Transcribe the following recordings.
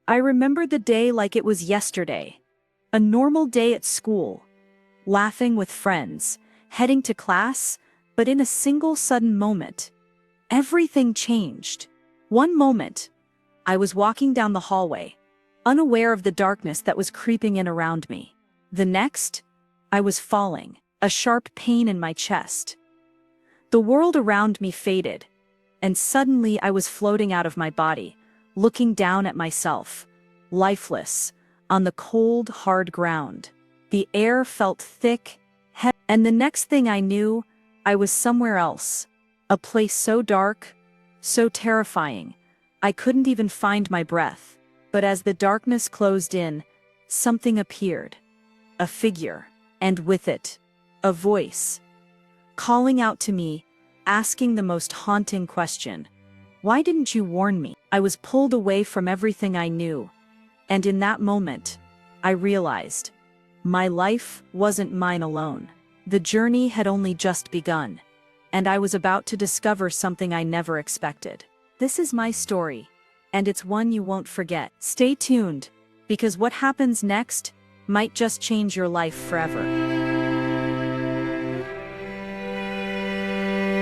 I remember the day like it was yesterday. A normal day at school, laughing with friends, heading to class, but in a single sudden moment, everything changed. One moment, I was walking down the hallway, unaware of the darkness that was creeping in around me. The next, I was falling, a sharp pain in my chest. The world around me faded, and suddenly I was floating out of my body, looking down at myself, lifeless, on the cold, hard ground. The air felt thick, heavy, and the next thing I knew, I was somewhere else, a place so dark, so terrifying, I couldn't even find my breath. But as the darkness closed in, something appeared, a figure, and with it, a voice, calling out to me, asking the most haunting question. Why didn't you warn me? I was pulled away from everything I knew, and in that moment, I realized, my life wasn't mine alone. The journey had only just begun, and I was about to discover something I never expected. This is my story, and it's one you won't forget. Stay tuned, because what happens next might just change your life forever.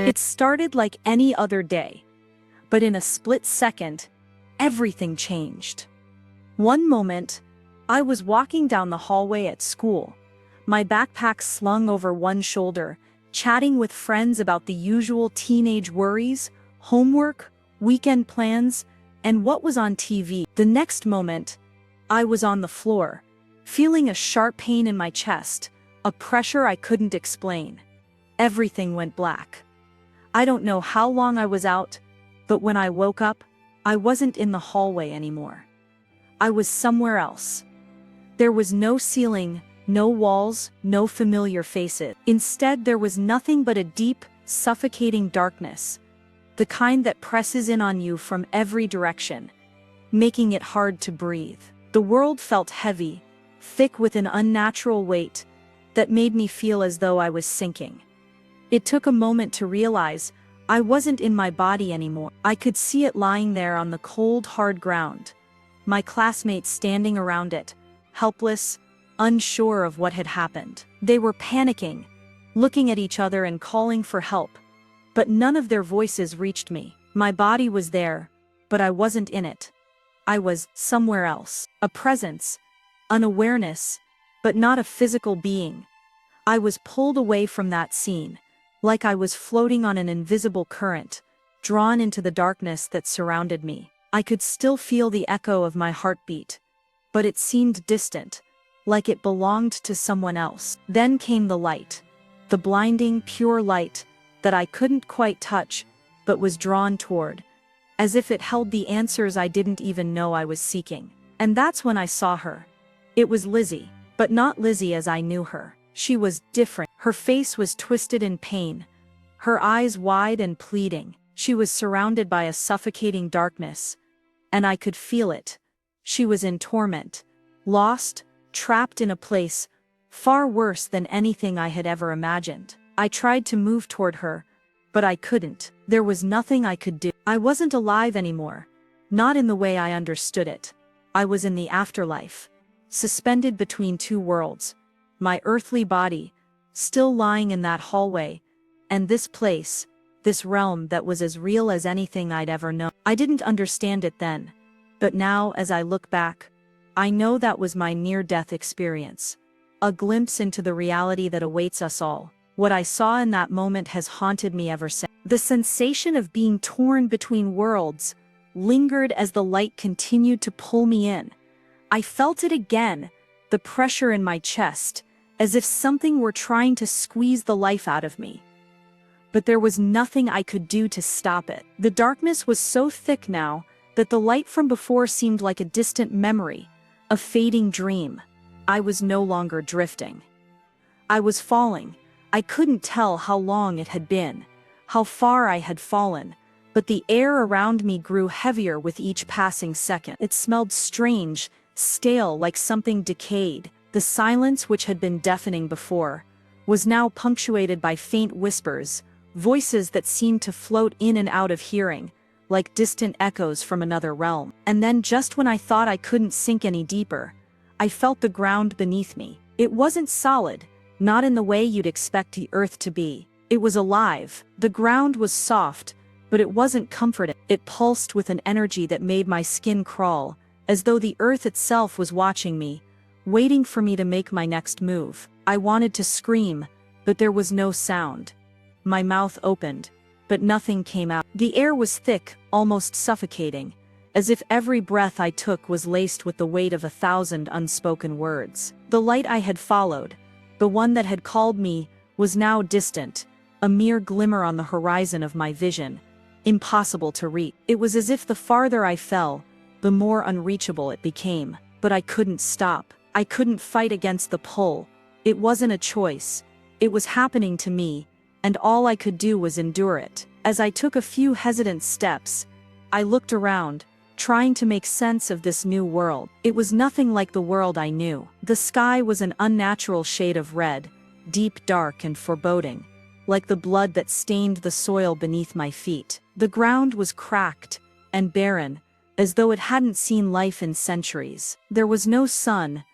It started like any other day, but in a split second, everything changed. One moment, I was walking down the hallway at school, my backpack slung over one shoulder, chatting with friends about the usual teenage worries, homework, weekend plans, and what was on TV. The next moment, I was on the floor, feeling a sharp pain in my chest, a pressure I couldn't explain. Everything went black. I don't know how long I was out, but when I woke up, I wasn't in the hallway anymore. I was somewhere else. There was no ceiling, no walls, no familiar faces. Instead, there was nothing but a deep, suffocating darkness, the kind that presses in on you from every direction, making it hard to breathe. The world felt heavy, thick with an unnatural weight that made me feel as though I was sinking. It took a moment to realize I wasn't in my body anymore. I could see it lying there on the cold, hard ground, my classmates standing around it, helpless, unsure of what had happened. They were panicking, looking at each other and calling for help, but none of their voices reached me. My body was there, but I wasn't in it. I was somewhere else, a presence, an awareness, but not a physical being. I was pulled away from that scene, like I was floating on an invisible current, drawn into the darkness that surrounded me. I could still feel the echo of my heartbeat, but it seemed distant, like it belonged to someone else. Then came the light, the blinding, pure light that I couldn't quite touch, but was drawn toward, as if it held the answers I didn't even know I was seeking. And that's when I saw her. It was Lizzie, but not Lizzie as I knew her. She was different. Her face was twisted in pain, her eyes wide and pleading. She was surrounded by a suffocating darkness, and I could feel it. She was in torment, lost, trapped in a place far worse than anything I had ever imagined. I tried to move toward her, but I couldn't. There was nothing I could do. I wasn't alive anymore, not in the way I understood it. I was in the afterlife, suspended between two worlds, my earthly body still lying in that hallway, and this place, this realm that was as real as anything I'd ever known. I didn't understand it then, but now as I look back, I know that was my near-death experience, a glimpse into the reality that awaits us all. What I saw in that moment has haunted me ever since. The sensation of being torn between worlds lingered as the light continued to pull me in. I felt it again, the pressure in my chest, as if something were trying to squeeze the life out of me. But there was nothing I could do to stop it. The darkness was so thick now that the light from before seemed like a distant memory, a fading dream. I was no longer drifting. I was falling. I couldn't tell how long it had been, how far I had fallen, but the air around me grew heavier with each passing second. It smelled strange, stale, like something decayed. The silence, which had been deafening before, was now punctuated by faint whispers, voices that seemed to float in and out of hearing, like distant echoes from another realm. And then just when I thought I couldn't sink any deeper, I felt the ground beneath me. It wasn't solid, not in the way you'd expect the earth to be. It was alive. The ground was soft, but it wasn't comforting. It pulsed with an energy that made my skin crawl, as though the earth itself was watching me, waiting for me to make my next move. I wanted to scream, but there was no sound. My mouth opened, but nothing came out. The air was thick, almost suffocating, as if every breath I took was laced with the weight of 1,000 unspoken words. The light I had followed, the one that had called me, was now distant, a mere glimmer on the horizon of my vision, impossible to reach. It was as if the farther I fell, the more unreachable it became. But I couldn't stop. I couldn't fight against the pull. It wasn't a choice. It was happening to me, and all I could do was endure it. As I took a few hesitant steps, I looked around, trying to make sense of this new world. It was nothing like the world I knew. The sky was an unnatural shade of red, deep dark and foreboding, like the blood that stained the soil beneath my feet. The ground was cracked and barren, as though it hadn't seen life in centuries. There was no sun,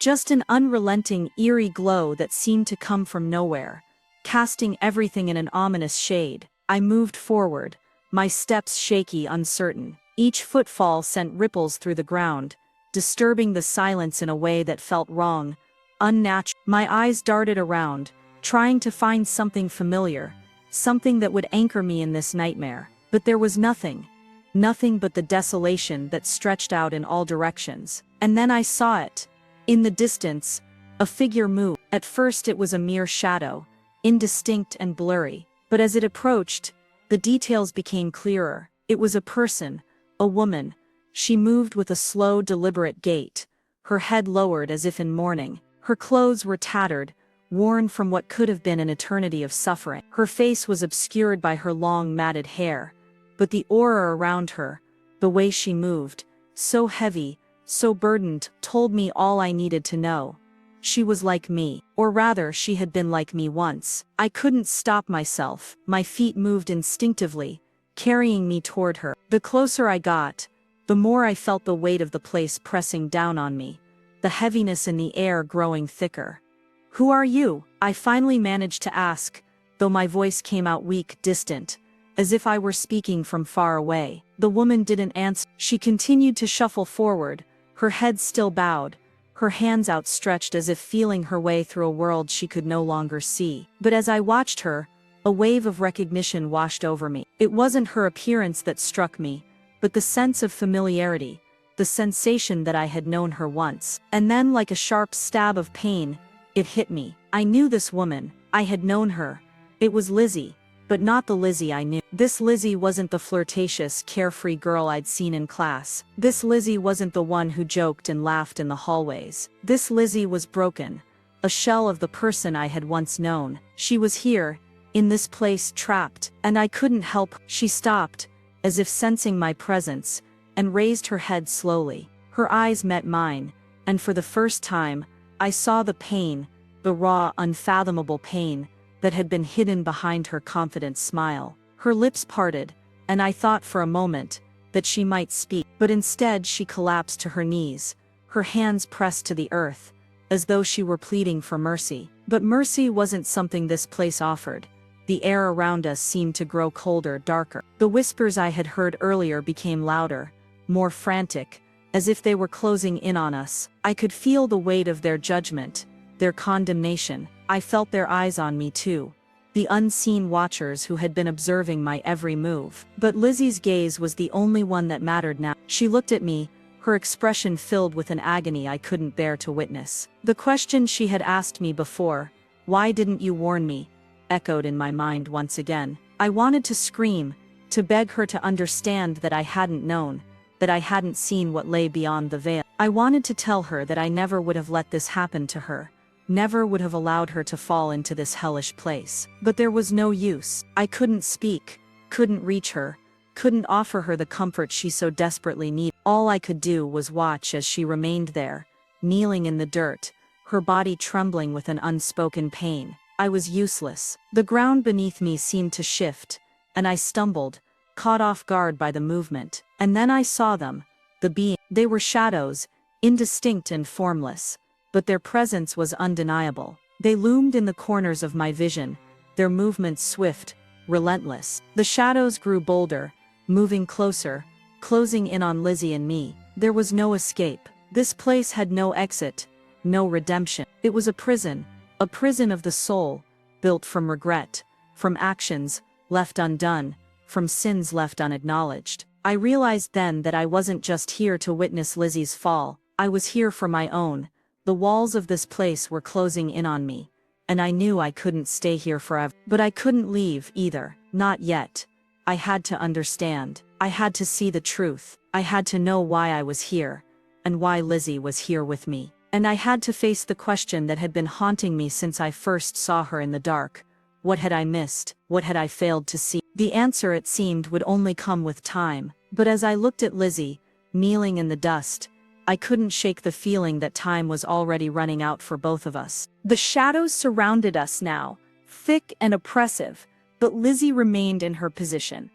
just an unrelenting, eerie glow that seemed to come from nowhere, casting everything in an ominous shade. I moved forward, my steps shaky, uncertain. Each footfall sent ripples through the ground, disturbing the silence in a way that felt wrong, unnatural. My eyes darted around, trying to find something familiar, something that would anchor me in this nightmare. But there was nothing. Nothing but the desolation that stretched out in all directions. And then I saw it. In the distance, a figure moved. At first it was a mere shadow, indistinct and blurry. But as it approached, the details became clearer. It was a person, a woman. She moved with a slow, deliberate gait, her head lowered as if in mourning. Her clothes were tattered, worn from what could have been an eternity of suffering. Her face was obscured by her long, matted hair, but the aura around her, the way she moved, so heavy, so burdened, told me all I needed to know. She was like me, or rather, she had been like me once. I couldn't stop myself. My feet moved instinctively, carrying me toward her. The closer I got, the more I felt the weight of the place pressing down on me, the heaviness in the air growing thicker. "Who are you?" I finally managed to ask, though my voice came out weak, distant, as if I were speaking from far away. The woman didn't answer. She continued to shuffle forward, her head still bowed, her hands outstretched as if feeling her way through a world she could no longer see. But as I watched her, a wave of recognition washed over me. It wasn't her appearance that struck me, but the sense of familiarity, the sensation that I had known her once. And then, like a sharp stab of pain, it hit me. I knew this woman. I had known her. It was Lizzie, but not the Lizzie I knew. This Lizzie wasn't the flirtatious, carefree girl I'd seen in class. This Lizzie wasn't the one who joked and laughed in the hallways. This Lizzie was broken, a shell of the person I had once known. She was here, in this place, trapped, and I couldn't help. She stopped, as if sensing my presence, and raised her head slowly. Her eyes met mine, and for the first time, I saw the pain, the raw, unfathomable pain, that had been hidden behind her confident smile. Her lips parted, and I thought for a moment that she might speak, but instead she collapsed to her knees, her hands pressed to the earth, as though she were pleading for mercy. But mercy wasn't something this place offered. The air around us seemed to grow colder, darker. The whispers I had heard earlier became louder, more frantic, as if they were closing in on us. I could feel the weight of their judgment, their condemnation. I felt their eyes on me too, the unseen watchers who had been observing my every move. But Lizzie's gaze was the only one that mattered now. She looked at me, her expression filled with an agony I couldn't bear to witness. The question she had asked me before, "Why didn't you warn me?" echoed in my mind once again. I wanted to scream, to beg her to understand that I hadn't known, that I hadn't seen what lay beyond the veil. I wanted to tell her that I never would have let this happen to her, never would have allowed her to fall into this hellish place. But there was no use. I couldn't speak, couldn't reach her, couldn't offer her the comfort she so desperately needed. All I could do was watch as she remained there, kneeling in the dirt, her body trembling with an unspoken pain. I was useless. The ground beneath me seemed to shift, and I stumbled, caught off guard by the movement. And then I saw them, the being. They were shadows, indistinct and formless, but their presence was undeniable. They loomed in the corners of my vision, their movements swift, relentless. The shadows grew bolder, moving closer, closing in on Lizzie and me. There was no escape. This place had no exit, no redemption. It was a prison of the soul, built from regret, from actions left undone, from sins left unacknowledged. I realized then that I wasn't just here to witness Lizzie's fall, I was here for my own. The walls of this place were closing in on me, and I knew I couldn't stay here forever. But I couldn't leave either, not yet. I had to understand. I had to see the truth. I had to know why I was here, and why Lizzie was here with me. And I had to face the question that had been haunting me since I first saw her in the dark. What had I missed? What had I failed to see? The answer, it seemed, would only come with time. But as I looked at Lizzie, kneeling in the dust, I couldn't shake the feeling that time was already running out for both of us. The shadows surrounded us now, thick and oppressive, but Lizzie remained in her position,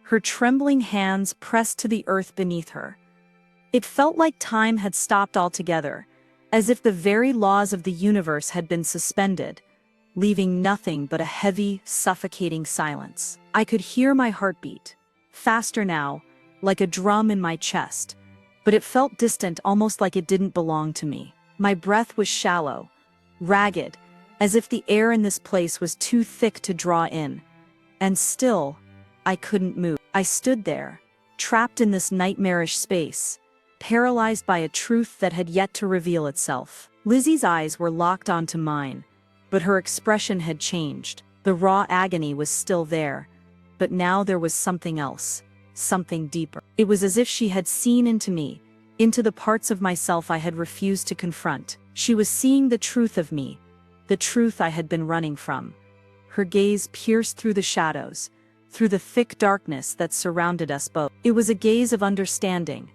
her trembling hands pressed to the earth beneath her. It felt like time had stopped altogether, as if the very laws of the universe had been suspended, leaving nothing but a heavy, suffocating silence. I could hear my heartbeat, faster now, like a drum in my chest, but it felt distant, almost like it didn't belong to me. My breath was shallow, ragged, as if the air in this place was too thick to draw in. And still, I couldn't move. I stood there, trapped in this nightmarish space, paralyzed by a truth that had yet to reveal itself. Lizzie's eyes were locked onto mine, but her expression had changed. The raw agony was still there, but now there was something else, something deeper. It was as if she had seen into me, into the parts of myself I had refused to confront. She was seeing the truth of me, the truth I had been running from. Her gaze pierced through the shadows, through the thick darkness that surrounded us both. It was a gaze of understanding,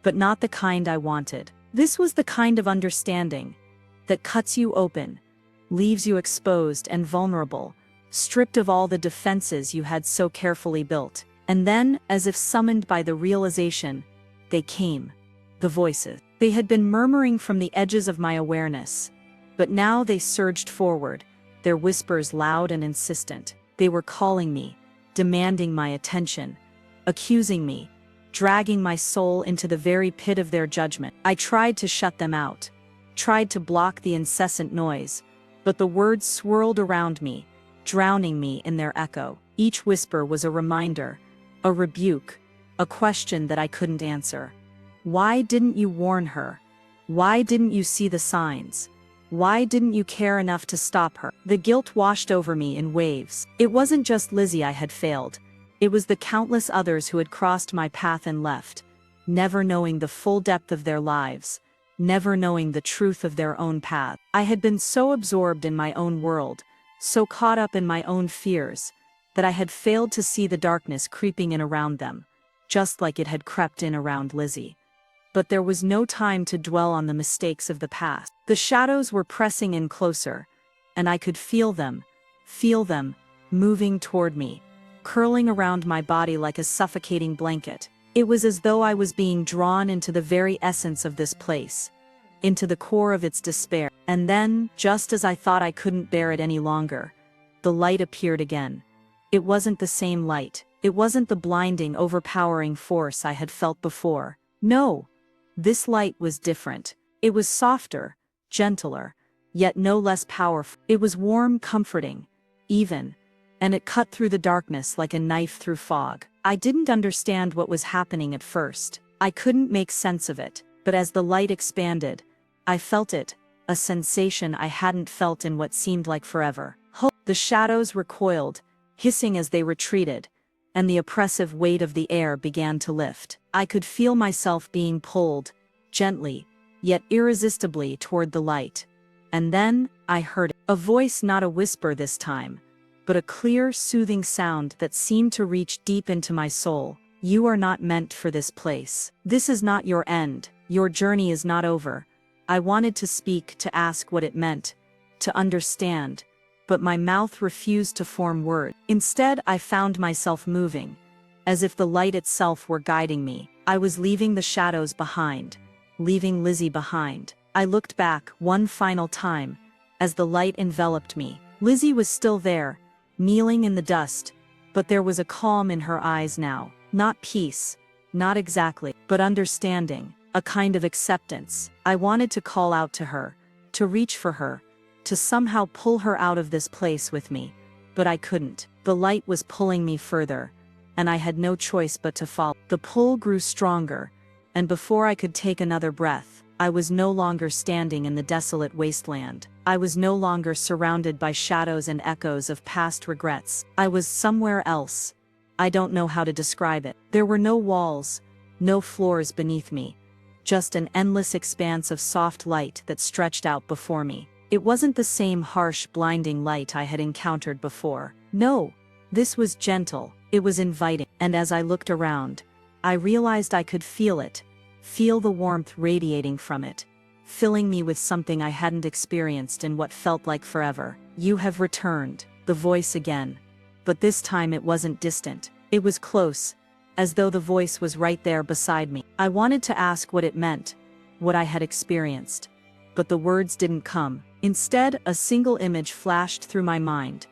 but not the kind I wanted. This was the kind of understanding that cuts you open, leaves you exposed and vulnerable, stripped of all the defenses you had so carefully built. And then, as if summoned by the realization, they came. The voices. They had been murmuring from the edges of my awareness, but now they surged forward, their whispers loud and insistent. They were calling me, demanding my attention, accusing me, dragging my soul into the very pit of their judgment. I tried to shut them out, tried to block the incessant noise, but the words swirled around me, drowning me in their echo. Each whisper was a reminder, a rebuke, a question that I couldn't answer. Why didn't you warn her? Why didn't you see the signs? Why didn't you care enough to stop her? The guilt washed over me in waves. It wasn't just Lizzie I had failed. It was the countless others who had crossed my path and left, never knowing the full depth of their lives, never knowing the truth of their own path. I had been so absorbed in my own world, so caught up in my own fears, that I had failed to see the darkness creeping in around them, just like it had crept in around Lizzie. But there was no time to dwell on the mistakes of the past. The shadows were pressing in closer, and I could feel them, moving toward me, curling around my body like a suffocating blanket. It was as though I was being drawn into the very essence of this place, into the core of its despair. And then, just as I thought I couldn't bear it any longer, the light appeared again. It wasn't the same light. It wasn't the blinding, overpowering force I had felt before. No, this light was different. It was softer, gentler, yet no less powerful. It was warm, comforting, even, and it cut through the darkness like a knife through fog. I didn't understand what was happening at first. I couldn't make sense of it, but as the light expanded, I felt it, a sensation I hadn't felt in what seemed like forever. The shadows recoiled, hissing as they retreated, and the oppressive weight of the air began to lift. I could feel myself being pulled, gently, yet irresistibly toward the light. And then, I heard it. A voice, not a whisper this time, but a clear, soothing sound that seemed to reach deep into my soul. You are not meant for this place. This is not your end. Your journey is not over. I wanted to speak, to ask what it meant, to understand, but my mouth refused to form words. Instead, I found myself moving, as if the light itself were guiding me. I was leaving the shadows behind, leaving Lizzie behind. I looked back one final time as the light enveloped me. Lizzie was still there, kneeling in the dust, but there was a calm in her eyes now. Not peace, not exactly, but understanding, a kind of acceptance. I wanted to call out to her, to reach for her, to somehow pull her out of this place with me, but I couldn't. The light was pulling me further, and I had no choice but to follow. The pull grew stronger, and before I could take another breath, I was no longer standing in the desolate wasteland. I was no longer surrounded by shadows and echoes of past regrets. I was somewhere else. I don't know how to describe it. There were no walls, no floors beneath me, just an endless expanse of soft light that stretched out before me. It wasn't the same harsh, blinding light I had encountered before. No, this was gentle, it was inviting, and as I looked around, I realized I could feel it, feel the warmth radiating from it, filling me with something I hadn't experienced in what felt like forever. You have returned, the voice again. But this time it wasn't distant. It was close, as though the voice was right there beside me. I wanted to ask what it meant, what I had experienced, but the words didn't come. Instead, a single image flashed through my mind,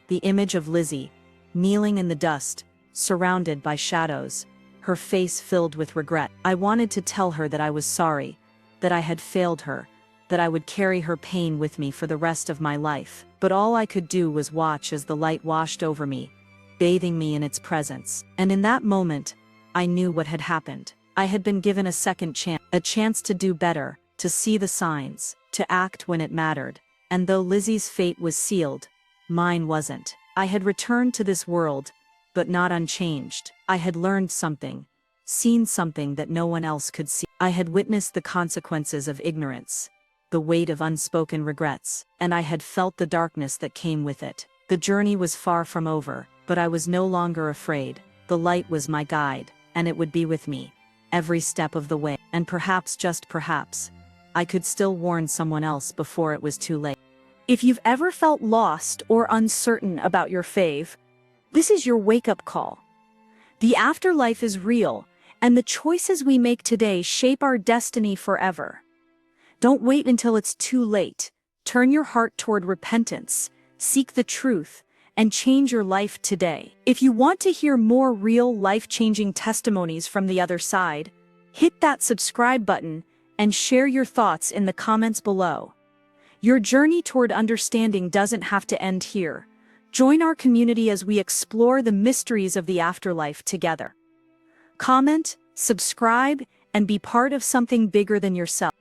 the image of Lizzie, kneeling in the dust, surrounded by shadows, her face filled with regret. I wanted to tell her that I was sorry, that I had failed her, that I would carry her pain with me for the rest of my life. But all I could do was watch as the light washed over me, bathing me in its presence. And in that moment, I knew what had happened. I had been given a second chance, a chance to do better, to see the signs, to act when it mattered. And though Lizzie's fate was sealed, mine wasn't. I had returned to this world, but not unchanged. I had learned something, seen something that no one else could see. I had witnessed the consequences of ignorance, the weight of unspoken regrets, and I had felt the darkness that came with it. The journey was far from over, but I was no longer afraid. The light was my guide, and it would be with me every step of the way. And perhaps, just perhaps, I could still warn someone else before it was too late. If you've ever felt lost or uncertain about your fave, this is your wake-up call. The afterlife is real, and the choices we make today shape our destiny forever. Don't wait until it's too late. Turn your heart toward repentance, seek the truth, and change your life today. If you want to hear more real life-changing testimonies from the other side, hit that subscribe button and share your thoughts in the comments below. Your journey toward understanding doesn't have to end here. Join our community as we explore the mysteries of the afterlife together. Comment, subscribe, and be part of something bigger than yourself.